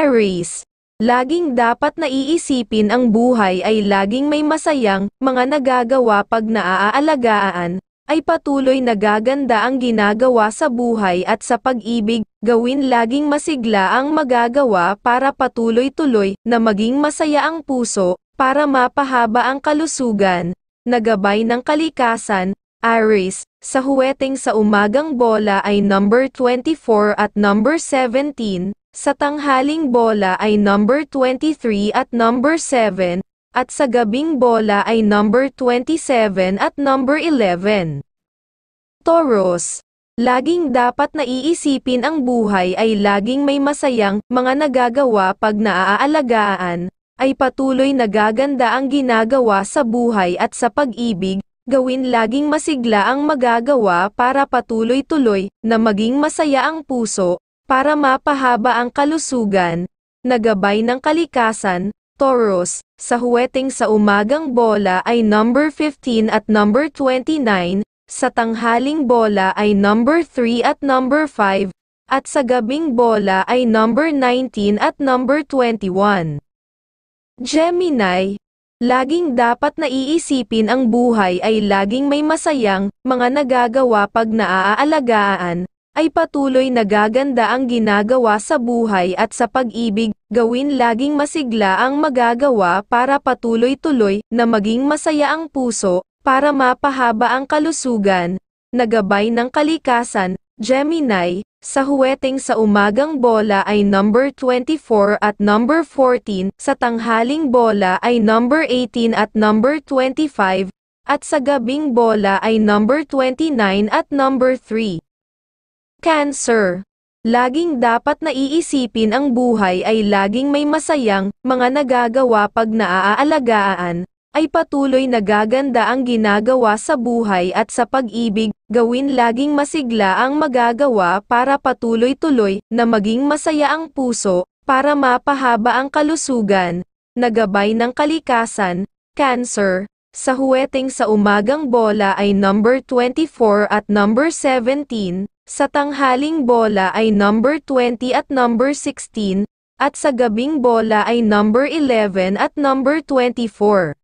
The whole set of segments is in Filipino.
Aries. Laging dapat na iisipin ang buhay ay laging may masayang mga nagagawa pag naaalagaan, ay patuloy na gaganda ang ginagawa sa buhay at sa pag-ibig, gawin laging masigla ang magagawa para patuloy-tuloy na maging masaya ang puso, para mapahaba ang kalusugan, nagabay ng kalikasan, Aries. Sa huweteng sa umagang bola ay number 24 at number 17, sa tanghaling bola ay number 23 at number 7, at sa gabing bola ay number 27 at number 11. Taurus. Laging dapat na iisipin ang buhay ay laging may masayang mga nagagawa pag naaalagaan, ay patuloy na gaganda ang ginagawa sa buhay at sa pag-ibig, gawin laging masigla ang magagawa para patuloy-tuloy na maging masaya ang puso, para mapahaba ang kalusugan, nagabay ng kalikasan, Taurus. Sa huweteng sa umagang bola ay number 15 at number 29, sa tanghaling bola ay number 3 at number 5, at sa gabing bola ay number 19 at number 21. Gemini. Laging dapat na iisipin ang buhay ay laging may masayang mga nagagawa pag naaalagaan, ay patuloy na gaganda ang ginagawa sa buhay at sa pag-ibig, gawin laging masigla ang magagawa para patuloy-tuloy na maging masaya ang puso, para mapahaba ang kalusugan, nagabay ng kalikasan, Gemini. Sa huweteng sa umagang bola ay number 24 at number 14, sa tanghaling bola ay number 18 at number 25, at sa gabing bola ay number 29 at number 3. Cancer. Laging dapat na iisipin ang buhay ay laging may masayang mga nagagawa pag naaalagaan, ay patuloy na gaganda ang ginagawa sa buhay at sa pag-ibig, gawin laging masigla ang magagawa para patuloy-tuloy na maging masaya ang puso, para mapahaba ang kalusugan, nagabay ng kalikasan, Cancer. Sa huweteng sa umagang bola ay number 24 at number 17, sa tanghaling bola ay number 20 at number 16, at sa gabing bola ay number 11 at number 24.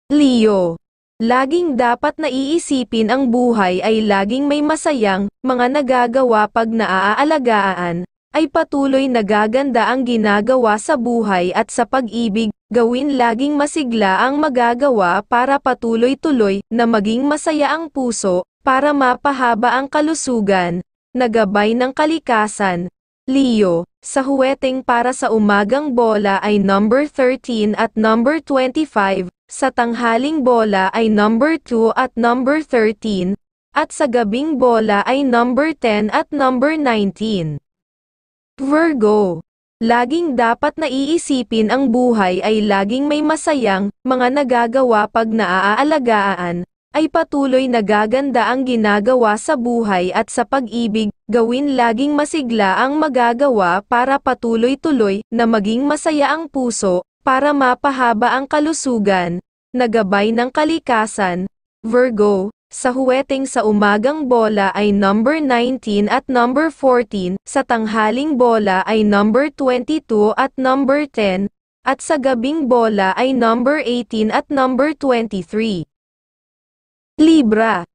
Leo. Laging dapat na iisipin ang buhay ay laging may masayang mga nagagawa pag naaalagaan, ay patuloy na gaganda ang ginagawa sa buhay at sa pag-ibig, gawin laging masigla ang magagawa para patuloy-tuloy na maging masaya ang puso, para mapahaba ang kalusugan, nagabay ng kalikasan, Leo. Sa huweteng para sa umagang bola ay number 13 at number 25, sa tanghaling bola ay number 2 at number 13, at sa gabing bola ay number 10 at number 19. Virgo. Laging dapat na iisipin ang buhay ay laging may masayang mga nagagawa pag naaalagaan, ay patuloy na gaganda ang ginagawa sa buhay at sa pag-ibig, gawin laging masigla ang magagawa para patuloy-tuloy na maging masaya ang puso, para mapahaba ang kalusugan, nagabay ng kalikasan, Virgo. Sa huweteng sa umagang bola ay number 19 at number 14, sa tanghaling bola ay number 22 at number 10, at sa gabing bola ay number 18 at number 23. Libra.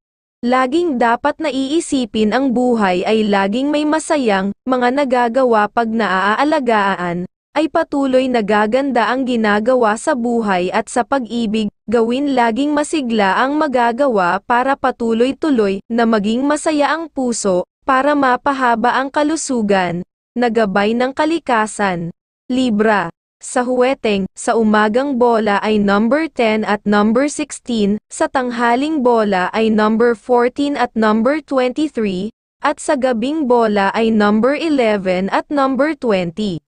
Laging dapat na iisipin ang buhay ay laging may masayang mga nagagawa pag naaalagaan, ay patuloy na gaganda ang ginagawa sa buhay at sa pag-ibig, gawin laging masigla ang magagawa para patuloy-tuloy na maging masaya ang puso, para mapahaba ang kalusugan, nagabay ng kalikasan, Libra. Sa huweteng, sa umagang bola ay number 10 at number 16, sa tanghaling bola ay number 14 at number 23, at sa gabing bola ay number 11 at number 20.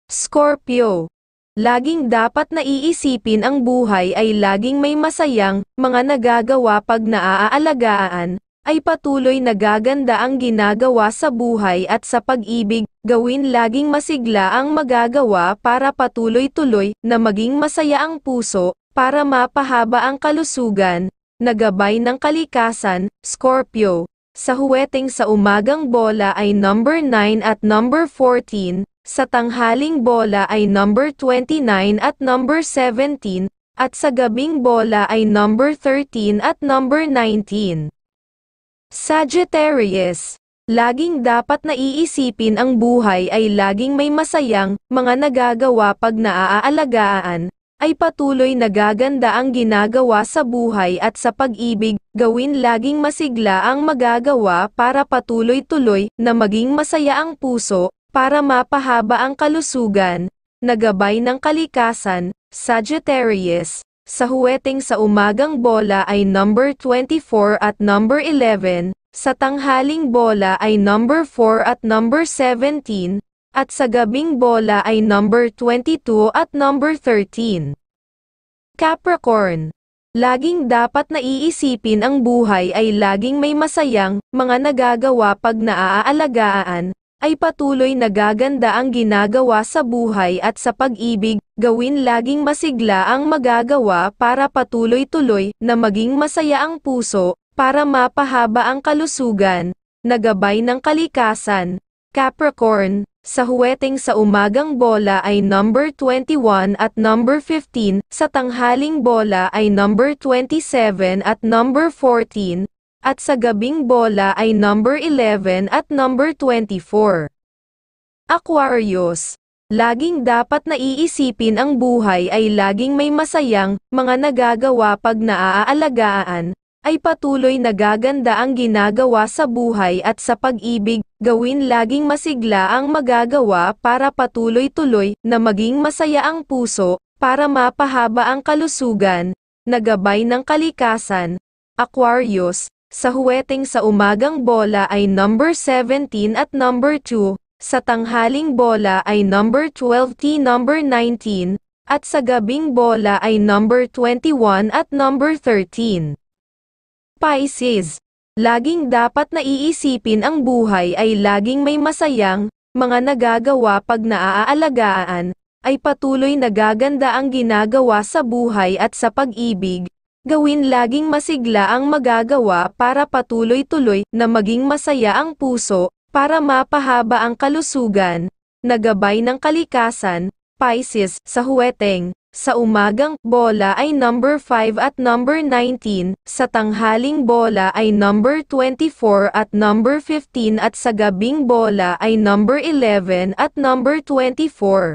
Scorpio. Laging dapat na iisipin ang buhay ay laging may masayang mga nagagawa pag naaalagaan, ay patuloy na gaganda ang ginagawa sa buhay at sa pag-ibig, gawin laging masigla ang magagawa para patuloy-tuloy na maging masaya ang puso, para mapahaba ang kalusugan, nagabay ng kalikasan, Scorpio. Sa huweteng sa umagang bola ay number 9 at number 14, sa tanghaling bola ay number 29 at number 17, at sa gabing bola ay number 13 at number 19. Sagittarius, laging dapat na iisipin ang buhay ay laging may masayang mga nagagawa pag naaalagaan, ay patuloy nagaganda ang ginagawa sa buhay at sa pag-ibig, gawin laging masigla ang magagawa para patuloy-tuloy na maging masaya ang puso, para mapahaba ang kalusugan, nagabay ng kalikasan, Sagittarius. Sa huweteng sa umagang bola ay number 24 at number 11, sa tanghaling bola ay number 4 at number 17, at sa gabing bola ay number 22 at number 13. Capricorn, laging dapat na iisipin ang buhay ay laging may masayang mga nagagawa pag naaalagaan, ay patuloy nagaganda ang ginagawa sa buhay at sa pag-ibig, gawin laging masigla ang magagawa para patuloy-tuloy na maging masaya ang puso, para mapahaba ang kalusugan, nagabay ng kalikasan. Capricorn, sa huweteng sa umagang bola ay number 21 at number 15, sa tanghaling bola ay number 27 at number 14, at sa gabing bola ay number 11 at number 24. Aquarius, laging dapat na iisipin ang buhay ay laging may masayang mga nagagawa pag naaalagaan, ay patuloy nagaganda ang ginagawa sa buhay at sa pag-ibig, gawin laging masigla ang magagawa para patuloy-tuloy na maging masaya ang puso, para mapahaba ang kalusugan, nagabay ng kalikasan. Aquarius, sa huweteng sa umagang bola ay number 17 at number 2, sa tanghaling bola ay number 12 at number 19, at sa gabing bola ay number 21 at number 13. Pisces, laging dapat na iisipin ang buhay ay laging may masayang mga nagagawa pag naaalagaan, ay patuloy nagaganda ang ginagawa sa buhay at sa pag-ibig, gawin laging masigla ang magagawa para patuloy-tuloy na maging masaya ang puso, para mapahaba ang kalusugan, nagabay ng kalikasan. Pisces, sa huweteng sa umagang bola ay number 5 at number 19, sa tanghaling bola ay number 24 at number 15 at sa gabing bola ay number 11 at number 24.